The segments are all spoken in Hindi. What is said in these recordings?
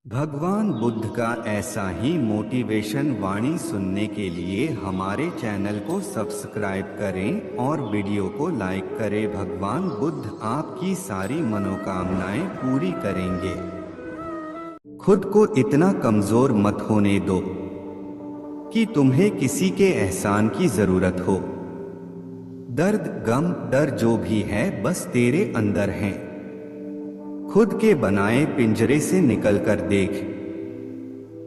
भगवान बुद्ध का ऐसा ही मोटिवेशन वाणी सुनने के लिए हमारे चैनल को सब्सक्राइब करें और वीडियो को लाइक करें। भगवान बुद्ध आपकी सारी मनोकामनाएं पूरी करेंगे। खुद को इतना कमजोर मत होने दो कि तुम्हें किसी के एहसान की जरूरत हो। दर्द, गम, डर जो भी है बस तेरे अंदर है। खुद के बनाए पिंजरे से निकलकर देख,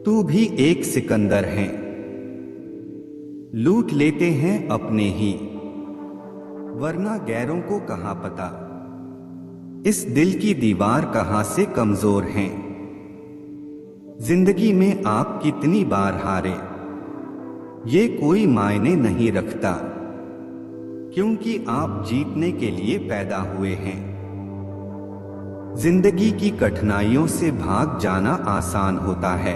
तू भी एक सिकंदर है। लूट लेते हैं अपने ही, वरना गैरों को कहां पता। इस दिल की दीवार कहां से कमजोर है। जिंदगी में आप कितनी बार हारे, ये कोई मायने नहीं रखता, क्योंकि आप जीतने के लिए पैदा हुए हैं। जिंदगी की कठिनाइयों से भाग जाना आसान होता है।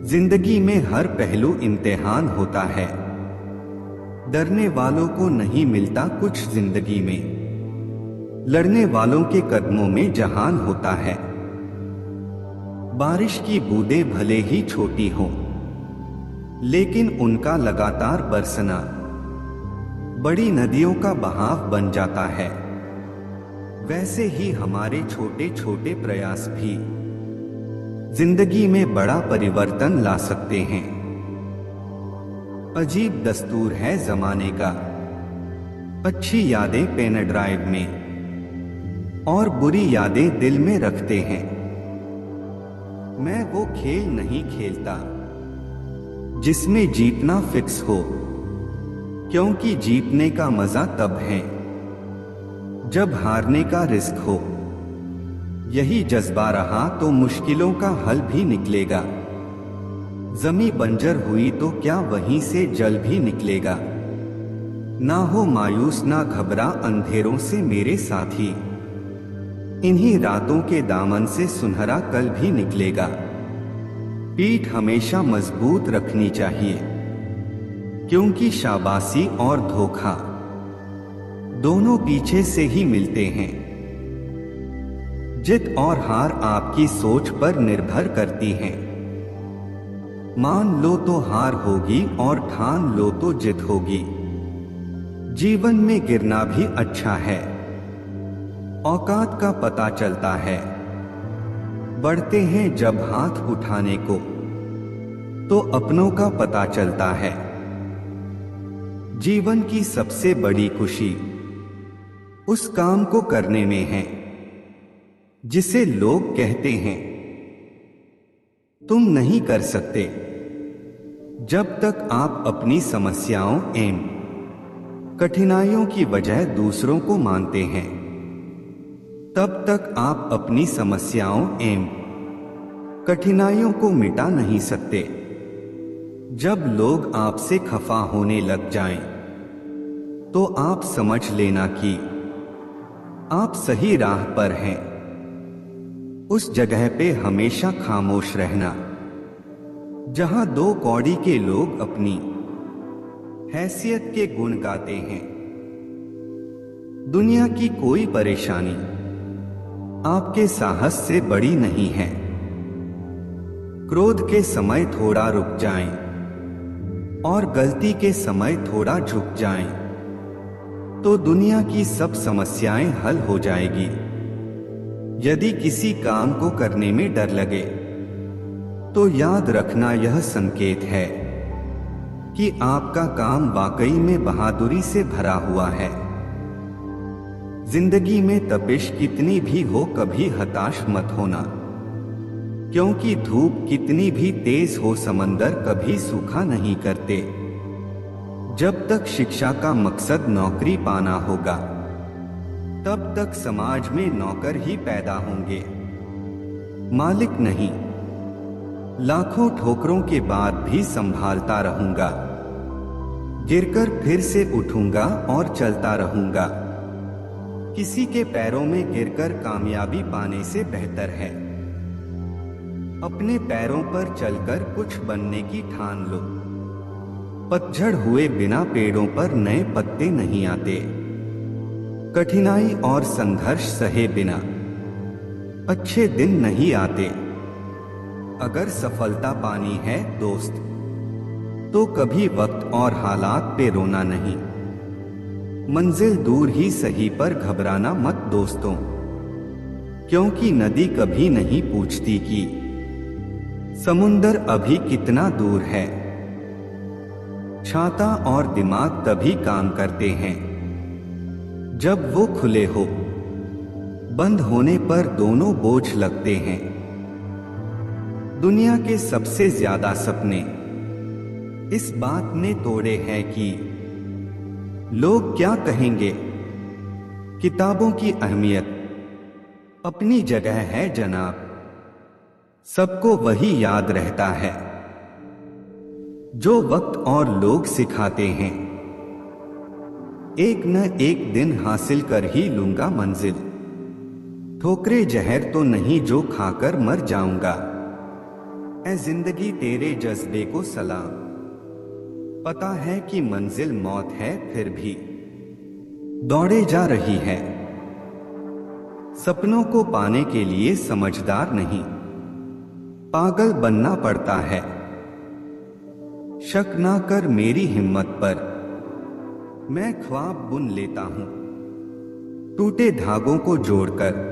जिंदगी में हर पहलू इम्तिहान होता है। डरने वालों को नहीं मिलता कुछ जिंदगी में, लड़ने वालों के कदमों में जहान होता है। बारिश की बूंदें भले ही छोटी हों, लेकिन उनका लगातार बरसना बड़ी नदियों का बहाव बन जाता है। वैसे ही हमारे छोटे छोटे प्रयास भी जिंदगी में बड़ा परिवर्तन ला सकते हैं। अजीब दस्तूर है जमाने का, अच्छी यादें पेन ड्राइव में और बुरी यादें दिल में रखते हैं। मैं वो खेल नहीं खेलता जिसमें जीतना फिक्स हो, क्योंकि जीतने का मजा तब है जब हारने का रिस्क हो। यही जज्बा रहा तो मुश्किलों का हल भी निकलेगा। जमी बंजर हुई तो क्या वहीं से जल भी निकलेगा। ना हो मायूस ना घबरा अंधेरों से मेरे साथी, इन्हीं रातों के दामन से सुनहरा कल भी निकलेगा। पीठ हमेशा मजबूत रखनी चाहिए, क्योंकि शाबाशी और धोखा दोनों पीछे से ही मिलते हैं। जित और हार आपकी सोच पर निर्भर करती हैं। मान लो तो हार होगी और ठान लो तो जित होगी। जीवन में गिरना भी अच्छा है, औकात का पता चलता है। बढ़ते हैं जब हाथ उठाने को, तो अपनों का पता चलता है। जीवन की सबसे बड़ी खुशी उस काम को करने में है जिसे लोग कहते हैं तुम नहीं कर सकते। जब तक आप अपनी समस्याओं एवं कठिनाइयों की वजह दूसरों को मानते हैं, तब तक आप अपनी समस्याओं एवं कठिनाइयों को मिटा नहीं सकते। जब लोग आपसे खफा होने लग जाएं, तो आप समझ लेना कि आप सही राह पर हैं। उस जगह पे हमेशा खामोश रहना जहां दो कौड़ी के लोग अपनी हैसियत के गुण गाते हैं। दुनिया की कोई परेशानी आपके साहस से बड़ी नहीं है। क्रोध के समय थोड़ा रुक जाएं और गलती के समय थोड़ा झुक जाएं, तो दुनिया की सब समस्याएं हल हो जाएगी। यदि किसी काम को करने में डर लगे, तो याद रखना यह संकेत है कि आपका काम वाकई में बहादुरी से भरा हुआ है। जिंदगी में तपिश कितनी भी हो, कभी हताश मत होना, क्योंकि धूप कितनी भी तेज हो, समंदर कभी सूखा नहीं करते। जब तक शिक्षा का मकसद नौकरी पाना होगा, तब तक समाज में नौकर ही पैदा होंगे, मालिक नहीं। लाखों ठोकरों के बाद भी संभालता रहूंगा, गिरकर फिर से उठूंगा और चलता रहूंगा। किसी के पैरों में गिरकर कामयाबी पाने से बेहतर है अपने पैरों पर चलकर कुछ बनने की ठान लो। पतझड़ हुए बिना पेड़ों पर नए पत्ते नहीं आते। कठिनाई और संघर्ष सहे बिना अच्छे दिन नहीं आते। अगर सफलता पानी है दोस्त, तो कभी वक्त और हालात पे रोना नहीं। मंजिल दूर ही सही पर घबराना मत दोस्तों, क्योंकि नदी कभी नहीं पूछती कि समुंदर अभी कितना दूर है। छाता और दिमाग तभी काम करते हैं जब वो खुले हो, बंद होने पर दोनों बोझ लगते हैं। दुनिया के सबसे ज्यादा सपने इस बात ने तोड़े हैं कि लोग क्या कहेंगे। किताबों की अहमियत अपनी जगह है जनाब, सबको वही याद रहता है जो वक्त और लोग सिखाते हैं। एक न एक दिन हासिल कर ही लूंगा मंजिल, ठोकरे जहर तो नहीं जो खाकर मर जाऊंगा। ऐ जिंदगी तेरे जज्बे को सलाम, पता है कि मंजिल मौत है फिर भी दौड़े जा रही है। सपनों को पाने के लिए समझदार नहीं, पागल बनना पड़ता है। शक ना कर मेरी हिम्मत पर, मैं ख्वाब बुन लेता हूं। टूटे धागों को जोड़कर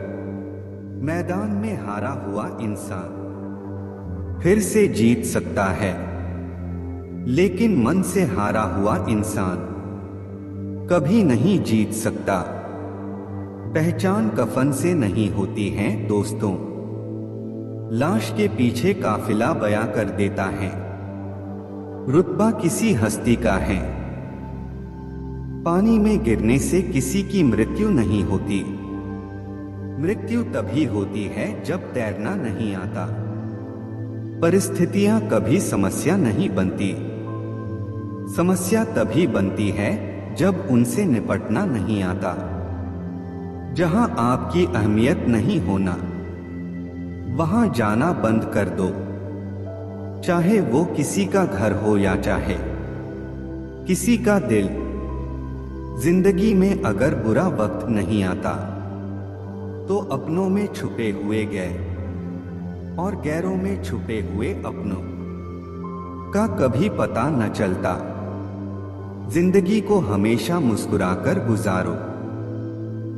मैदान में हारा हुआ इंसान फिर से जीत सकता है, लेकिन मन से हारा हुआ इंसान कभी नहीं जीत सकता। पहचान कफन से नहीं होती है दोस्तों, लाश के पीछे काफिला बयां कर देता है। रुतबा किसी हस्ती का है, पानी में गिरने से किसी की मृत्यु नहीं होती। मृत्यु तभी होती है जब तैरना नहीं आता। परिस्थितियां कभी समस्या नहीं बनती, समस्या तभी बनती है जब उनसे निपटना नहीं आता। जहां आपकी अहमियत नहीं होना, वहां जाना बंद कर दो, चाहे वो किसी का घर हो या चाहे किसी का दिल। जिंदगी में अगर बुरा वक्त नहीं आता, तो अपनों में छुपे हुए गए और गैरों में छुपे हुए अपनों का कभी पता न चलता। जिंदगी को हमेशा मुस्कुराकर गुजारो,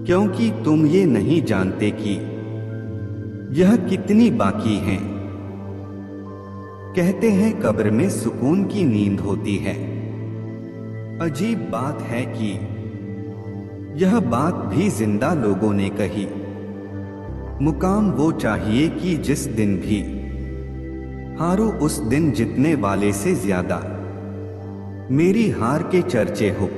क्योंकि तुम ये नहीं जानते कि यह कितनी बाकी हैं। कहते हैं कब्र में सुकून की नींद होती है। अजीब बात है कि यह बात भी जिंदा लोगों ने कही। मुकाम वो चाहिए कि जिस दिन भी हारो उस दिन जितने वाले से ज्यादा मेरी हार के चर्चे हो।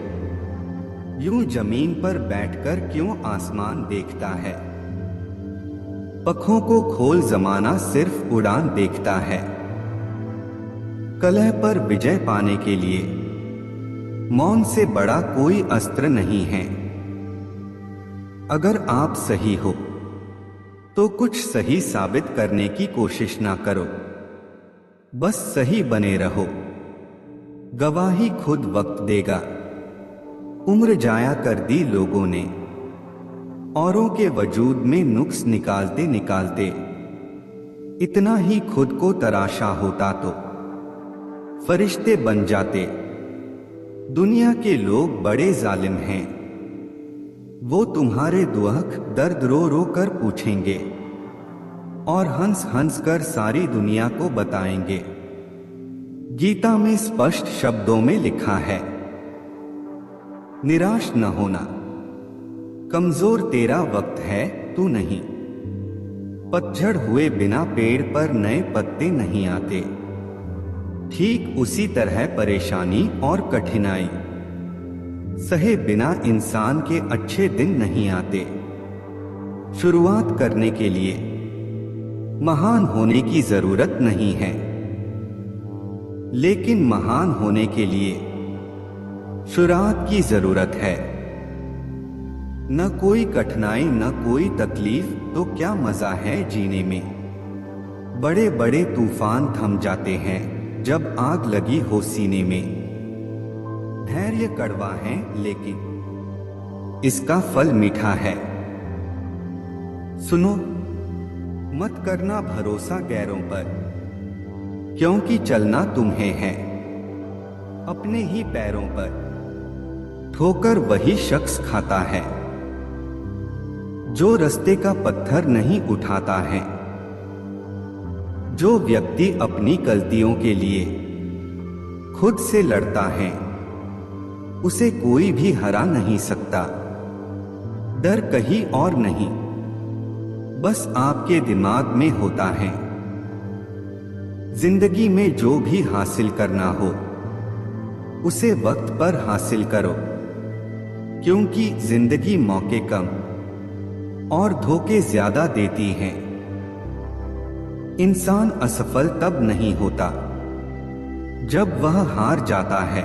यूं जमीन पर बैठकर क्यों आसमान देखता है, पखों को खोल जमाना सिर्फ उड़ान देखता है। कलह पर विजय पाने के लिए मौन से बड़ा कोई अस्त्र नहीं है। अगर आप सही हो तो कुछ सही साबित करने की कोशिश ना करो, बस सही बने रहो। गवाही खुद वक्त देगा। उम्र जाया कर दी लोगों ने, औरों के वजूद में नुक्स निकालते निकालते। इतना ही खुद को तराशा होता तो फरिश्ते बन जाते। दुनिया के लोग बड़े जालिम हैं, वो तुम्हारे दुख दर्द रो रो कर पूछेंगे और हंस हंस कर सारी दुनिया को बताएंगे। गीता में स्पष्ट शब्दों में लिखा है, निराश न होना, कमजोर तेरा वक्त है तू नहीं। पतझड़ हुए बिना पेड़ पर नए पत्ते नहीं आते। ठीक उसी तरह परेशानी और कठिनाई सहे बिना इंसान के अच्छे दिन नहीं आते। शुरुआत करने के लिए महान होने की जरूरत नहीं है, लेकिन महान होने के लिए शुरुआत की जरूरत है। न कोई कठिनाई न कोई तकलीफ तो क्या मजा है जीने में। बड़े बड़े तूफान थम जाते हैं जब आग लगी हो सीने में। धैर्य कड़वा है लेकिन इसका फल मीठा है। सुनो, मत करना भरोसा गैरों पर, क्योंकि चलना तुम्हें है। अपने ही पैरों पर ठोकर वही शख्स खाता है जो रास्ते का पत्थर नहीं उठाता है। जो व्यक्ति अपनी गलतियों के लिए खुद से लड़ता है उसे कोई भी हरा नहीं सकता। डर कहीं और नहीं, बस आपके दिमाग में होता है। जिंदगी में जो भी हासिल करना हो उसे वक्त पर हासिल करो, क्योंकि जिंदगी मौके कम और धोखे ज्यादा देती है। इंसान असफल तब नहीं होता जब वह हार जाता है।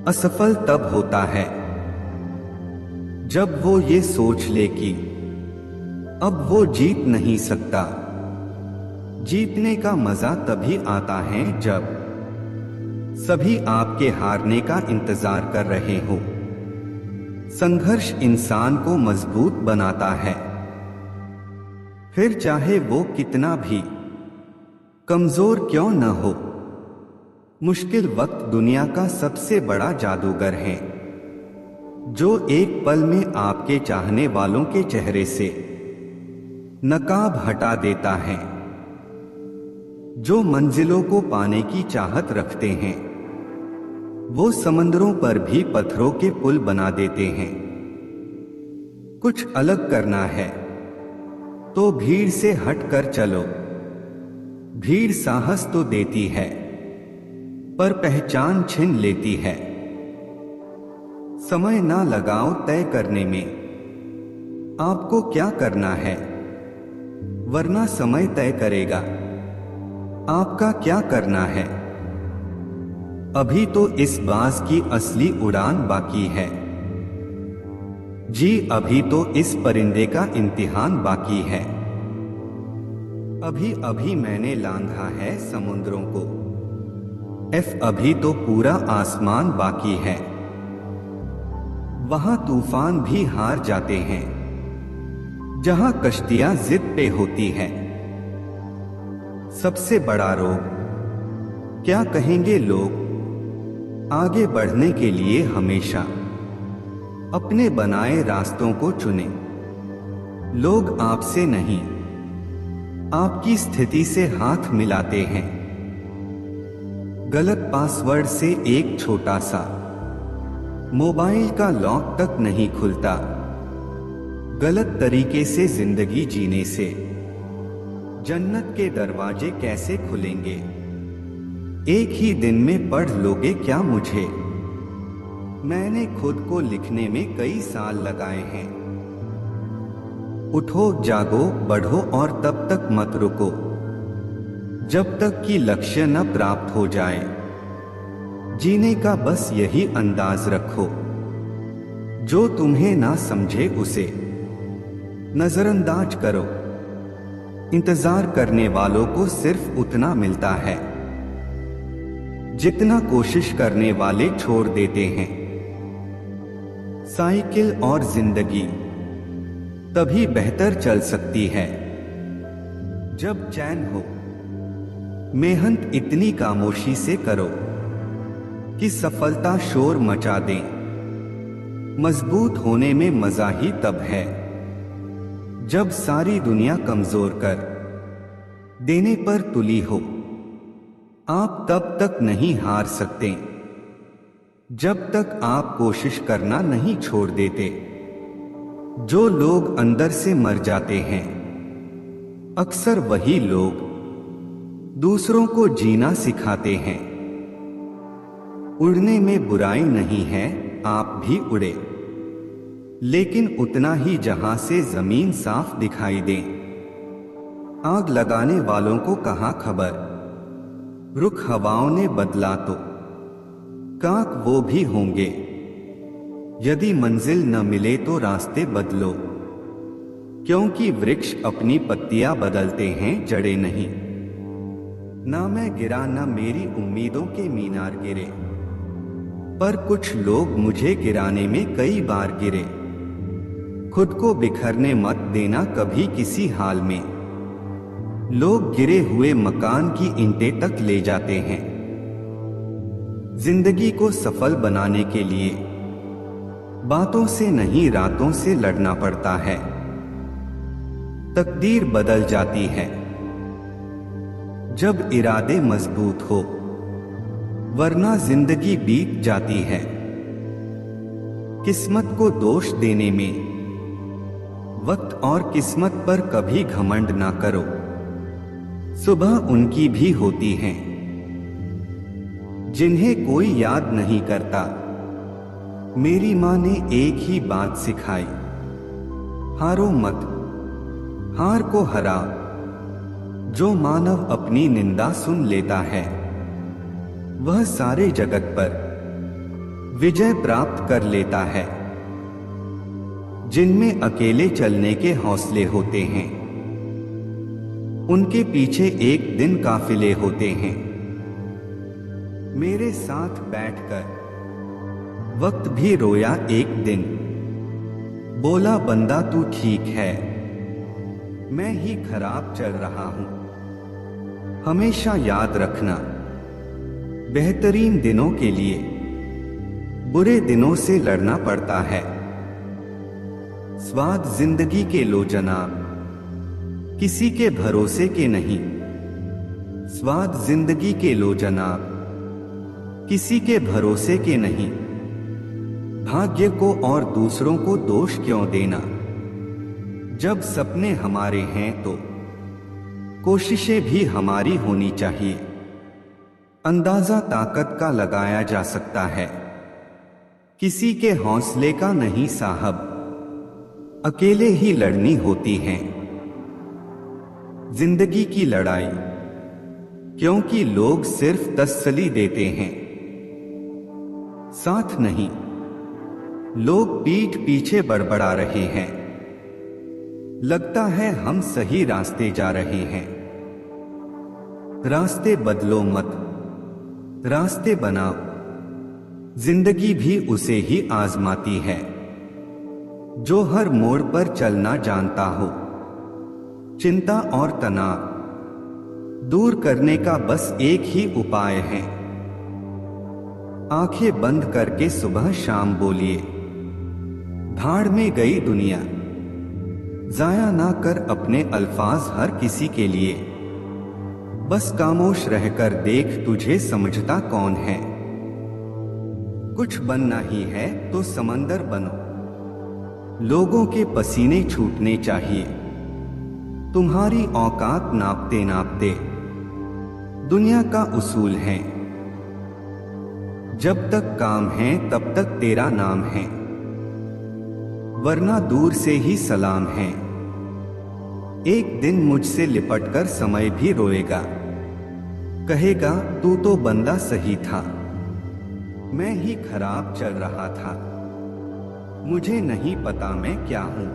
असफल तब होता है जब वो ये सोच ले कि अब वो जीत नहीं सकता। जीतने का मजा तभी आता है जब सभी आपके हारने का इंतजार कर रहे हो। संघर्ष इंसान को मजबूत बनाता है, फिर चाहे वो कितना भी कमजोर क्यों न हो। मुश्किल वक्त दुनिया का सबसे बड़ा जादूगर है, जो एक पल में आपके चाहने वालों के चेहरे से नकाब हटा देता है। जो मंजिलों को पाने की चाहत रखते हैं वो समंदरों पर भी पत्थरों के पुल बना देते हैं। कुछ अलग करना है तो भीड़ से हटकर चलो। भीड़ साहस तो देती है पर पहचान छीन लेती है। समय ना लगाओ तय करने में आपको क्या करना है, वरना समय तय करेगा आपका क्या करना है। अभी तो इस बाज की असली उड़ान बाकी है। जी अभी तो इस परिंदे का इम्तिहान बाकी है। अभी अभी मैंने लांघा है समुद्रों को। अभी तो पूरा आसमान बाकी है। वहां तूफान भी हार जाते हैं जहां कश्तियां जिद पे होती है। सबसे बड़ा रोग क्या कहेंगे लोग। आगे बढ़ने के लिए हमेशा अपने बनाए रास्तों को चुने। लोग आपसे नहीं आपकी स्थिति से हाथ मिलाते हैं। गलत पासवर्ड से एक छोटा सा मोबाइल का लॉक तक नहीं खुलता। गलत तरीके से जिंदगी जीने से जन्नत के दरवाजे कैसे खुलेंगे। एक ही दिन में पढ़ लोगे क्या मुझे। मैंने खुद को लिखने में कई साल लगाए हैं। उठो जागो बढ़ो और तब तक मत रुको जब तक कि लक्ष्य न प्राप्त हो जाए। जीने का बस यही अंदाज रखो, जो तुम्हें ना समझे उसे नजरअंदाज करो। इंतजार करने वालों को सिर्फ उतना मिलता है जितना कोशिश करने वाले छोड़ देते हैं। साइकिल और जिंदगी तभी बेहतर चल सकती है जब चैन हो। मेहनत इतनी खामोशी से करो कि सफलता शोर मचा दे। मजबूत होने में मजा ही तब है जब सारी दुनिया कमजोर कर देने पर तुली हो। आप तब तक नहीं हार सकते जब तक आप कोशिश करना नहीं छोड़ देते। जो लोग अंदर से मर जाते हैं अक्सर वही लोग दूसरों को जीना सिखाते हैं। उड़ने में बुराई नहीं है, आप भी उड़े, लेकिन उतना ही जहां से जमीन साफ दिखाई दे। आग लगाने वालों को कहां खबर, रुख हवाओं ने बदला तो काक वो भी होंगे। यदि मंजिल न मिले तो रास्ते बदलो, क्योंकि वृक्ष अपनी पत्तियां बदलते हैं, जड़ें नहीं। ना मैं गिरा ना मेरी उम्मीदों के मीनार गिरे, पर कुछ लोग मुझे गिराने में कई बार गिरे। खुद को बिखरने मत देना कभी किसी हाल में। लोग गिरे हुए मकान की ईंटें तक ले जाते हैं। जिंदगी को सफल बनाने के लिए बातों से नहीं रातों से लड़ना पड़ता है। तकदीर बदल जाती है जब इरादे मजबूत हो, वरना जिंदगी बीत जाती है। किस्मत को दोष देने में वक्त और किस्मत पर कभी घमंड ना करो। सुबह उनकी भी होती हैं जिन्हें कोई याद नहीं करता। मेरी माँ ने एक ही बात सिखाई, हारो मत, हार को हरा। जो मानव अपनी निंदा सुन लेता है, वह सारे जगत पर विजय प्राप्त कर लेता है। जिनमें अकेले चलने के हौसले होते हैं, उनके पीछे एक दिन काफिले होते हैं। मेरे साथ बैठकर वक्त भी रोया एक दिन, बोला बंदा तू ठीक है, मैं ही खराब चल रहा हूं। हमेशा याद रखना, बेहतरीन दिनों के लिए बुरे दिनों से लड़ना पड़ता है। स्वाद जिंदगी के लो जनाब, किसी के भरोसे के नहीं। स्वाद जिंदगी के लो जनाब, किसी के भरोसे के नहीं। भाग्य को और दूसरों को दोष क्यों देना, जब सपने हमारे हैं तो कोशिशें भी हमारी होनी चाहिए। अंदाजा ताकत का लगाया जा सकता है, किसी के हौसले का नहीं साहब। अकेले ही लड़नी होती है जिंदगी की लड़ाई, क्योंकि लोग सिर्फ तसल्ली देते हैं, साथ नहीं। लोग पीठ पीछे बड़बड़ा रहे हैं, लगता है हम सही रास्ते जा रहे हैं। रास्ते बदलो मत, रास्ते बनाओ। जिंदगी भी उसे ही आजमाती है जो हर मोड़ पर चलना जानता हो। चिंता और तनाव दूर करने का बस एक ही उपाय है। आंखें बंद करके सुबह शाम बोलिए, भाड़ में गई दुनिया। जाया ना कर अपने अल्फाज हर किसी के लिए, बस खामोश रहकर देख तुझे समझता कौन है। कुछ बनना ही है तो समंदर बनो, लोगों के पसीने छूटने चाहिए। तुम्हारी औकात नापते नापते दुनिया का उसूल है, जब तक काम है तब तक तेरा नाम है, वरना दूर से ही सलाम है। एक दिन मुझसे लिपटकर समय भी रोएगा, कहेगा तू तो बंदा सही था, मैं ही खराब चल रहा था। मुझे नहीं पता मैं क्या हूं,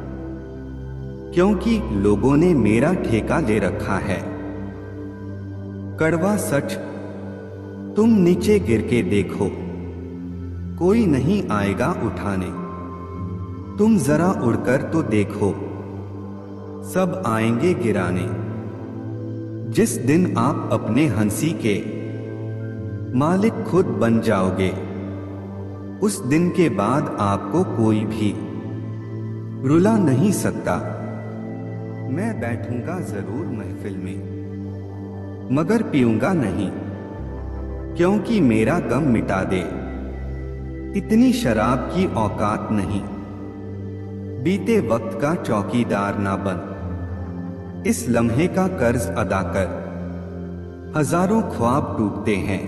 क्योंकि लोगों ने मेरा ठेका ले रखा है। कड़वा सच, तुम नीचे गिर के देखो, कोई नहीं आएगा उठाने। तुम जरा उड़कर तो देखो, सब आएंगे गिराने। जिस दिन आप अपने हंसी के मालिक खुद बन जाओगे, उस दिन के बाद आपको कोई भी रुला नहीं सकता। मैं बैठूंगा जरूर महफिल में, मगर पीऊंगा नहीं, क्योंकि मेरा गम मिटा दे इतनी शराब की औकात नहीं। बीते वक्त का चौकीदार ना बन, इस लम्हे का कर्ज अदा कर। हजारों ख्वाब टूटते हैं,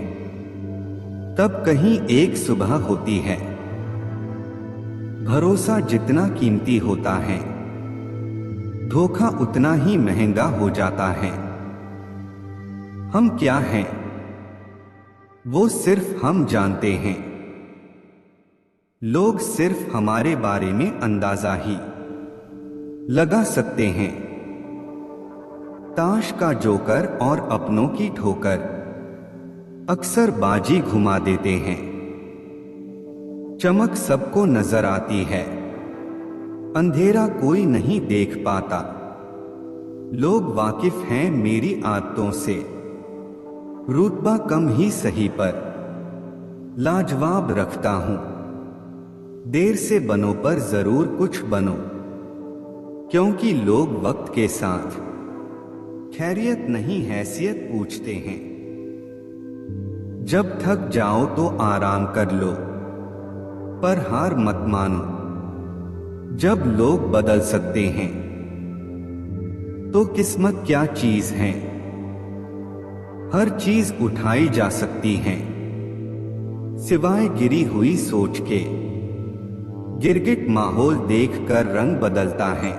तब कहीं एक सुबह होती है। भरोसा जितना कीमती होता है, धोखा उतना ही महंगा हो जाता है। हम क्या हैं, वो सिर्फ हम जानते हैं। लोग सिर्फ हमारे बारे में अंदाजा ही लगा सकते हैं। ताश का जोकर और अपनों की ठोकर अक्सर बाजी घुमा देते हैं। चमक सबको नजर आती है, अंधेरा कोई नहीं देख पाता। लोग वाकिफ हैं मेरी आदतों से, रुतबा कम ही सही पर लाजवाब रखता हूं। देर से बनो पर जरूर कुछ बनो, क्योंकि लोग वक्त के साथ खैरियत नहीं हैसियत पूछते हैं। जब थक जाओ तो आराम कर लो, पर हार मत मानो। जब लोग बदल सकते हैं तो किस्मत क्या चीज है। हर चीज उठाई जा सकती है सिवाय गिरी हुई सोच के। गिरगिट माहौल देखकर रंग बदलता है,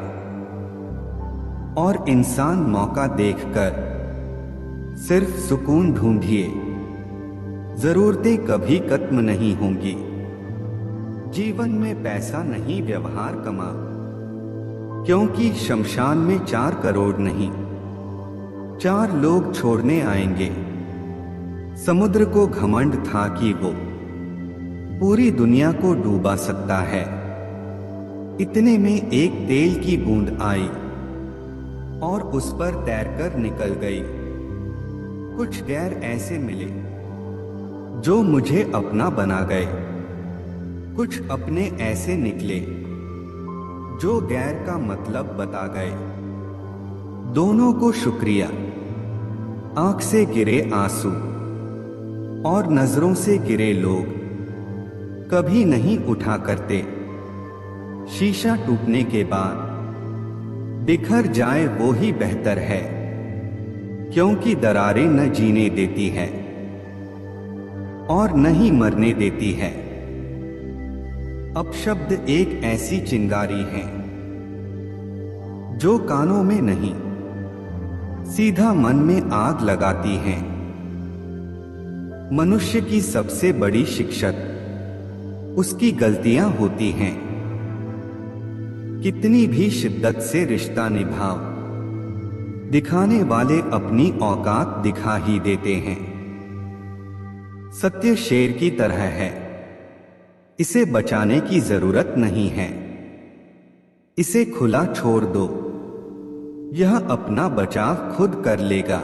और इंसान मौका देखकर सिर्फ सुकून ढूंढिए। जरूरतें कभी खत्म नहीं होंगी। जीवन में पैसा नहीं व्यवहार कमा, क्योंकि शमशान में 4 करोड़ नहीं 4 लोग छोड़ने आएंगे। समुद्र को घमंड था कि वो पूरी दुनिया को डूबा सकता है। इतने में एक तेल की बूंद आई और उस पर तैरकर निकल गई। कुछ गैर ऐसे मिले जो मुझे अपना बना गए, कुछ अपने ऐसे निकले जो गैर का मतलब बता गए। दोनों को शुक्रिया। आंख से गिरे आंसू और नजरों से गिरे लोग कभी नहीं उठा करते। शीशा टूटने के बाद बिखर जाए वो ही बेहतर है, क्योंकि दरारें न जीने देती है और न ही मरने देती है। अपशब्द एक ऐसी चिंगारी है जो कानों में नहीं सीधा मन में आग लगाती है। मनुष्य की सबसे बड़ी शिक्षक उसकी गलतियां होती हैं। कितनी भी शिद्दत से रिश्ता निभाओ, दिखाने वाले अपनी औकात दिखा ही देते हैं। सत्य शेर की तरह है, इसे बचाने की जरूरत नहीं है। इसे खुला छोड़ दो, यह अपना बचाव खुद कर लेगा।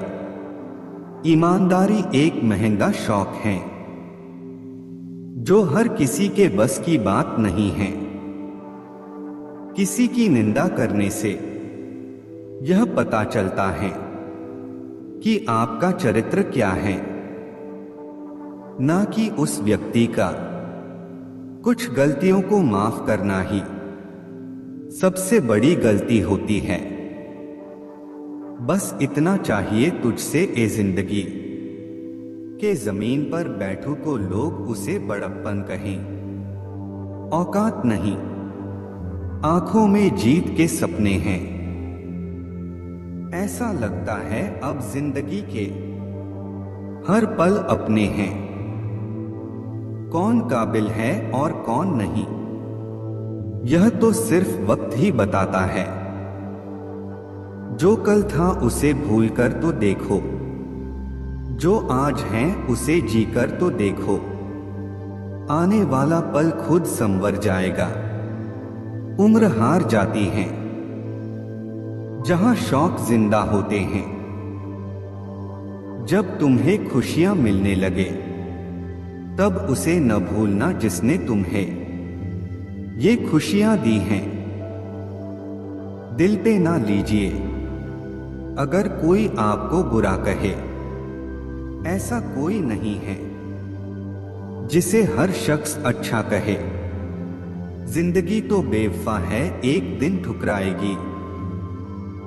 ईमानदारी एक महंगा शौक है जो हर किसी के बस की बात नहीं है। किसी की निंदा करने से यह पता चलता है कि आपका चरित्र क्या है, ना कि उस व्यक्ति का। कुछ गलतियों को माफ करना ही सबसे बड़ी गलती होती है। बस इतना चाहिए तुझसे ए जिंदगी के जमीन पर बैठू को लोग उसे बड़प्पन कहें। औकात नहीं, आंखों में जीत के सपने हैं। ऐसा लगता है अब जिंदगी के हर पल अपने हैं। कौन काबिल है और कौन नहीं, यह तो सिर्फ वक्त ही बताता है। जो कल था उसे भूलकर तो देखो, जो आज है उसे जीकर तो देखो। आने वाला पल खुद संवर जाएगा। उम्र हार जाती है जहां शौक जिंदा होते हैं। जब तुम्हें खुशियां मिलने लगे तब उसे न भूलना जिसने तुम्हें ये खुशियां दी हैं। दिल पे ना लीजिए अगर कोई आपको बुरा कहे। ऐसा कोई नहीं है जिसे हर शख्स अच्छा कहे। जिंदगी तो बेवफा है, एक दिन ठुकराएगी।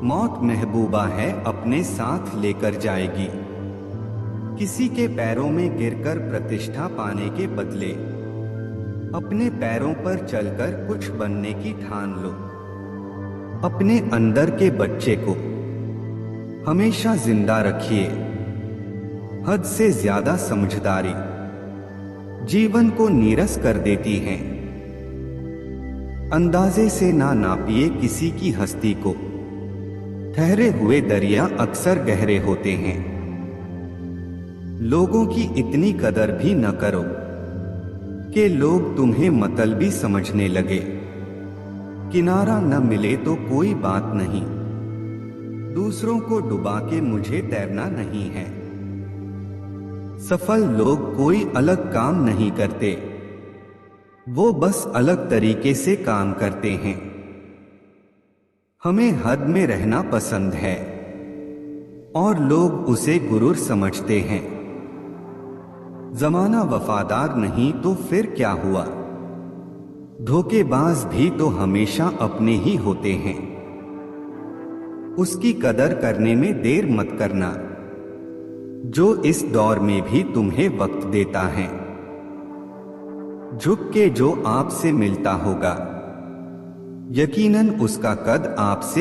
मौत महबूबा है, अपने साथ लेकर जाएगी। किसी के पैरों में गिरकर प्रतिष्ठा पाने के बदले अपने पैरों पर चलकर कुछ बनने की ठान लो। अपने अंदर के बच्चे को हमेशा जिंदा रखिए। हद से ज्यादा समझदारी जीवन को नीरस कर देती है। अंदाजे से ना नापिए किसी की हस्ती को। ठहरे हुए दरिया अक्सर गहरे होते हैं। लोगों की इतनी कदर भी न करो कि लोग तुम्हें मतलबी समझने लगे। किनारा न मिले तो कोई बात नहीं, दूसरों को डुबा के मुझे तैरना नहीं है। सफल लोग कोई अलग काम नहीं करते, वो बस अलग तरीके से काम करते हैं। हमें हद में रहना पसंद है और लोग उसे गुरूर समझते हैं। जमाना वफादार नहीं तो फिर क्या हुआ? धोखेबाज भी तो हमेशा अपने ही होते हैं। उसकी कदर करने में देर मत करना, जो इस दौर में भी तुम्हें वक्त देता है। झुक के जो आपसे मिलता होगा, यकीनन उसका कद आपसे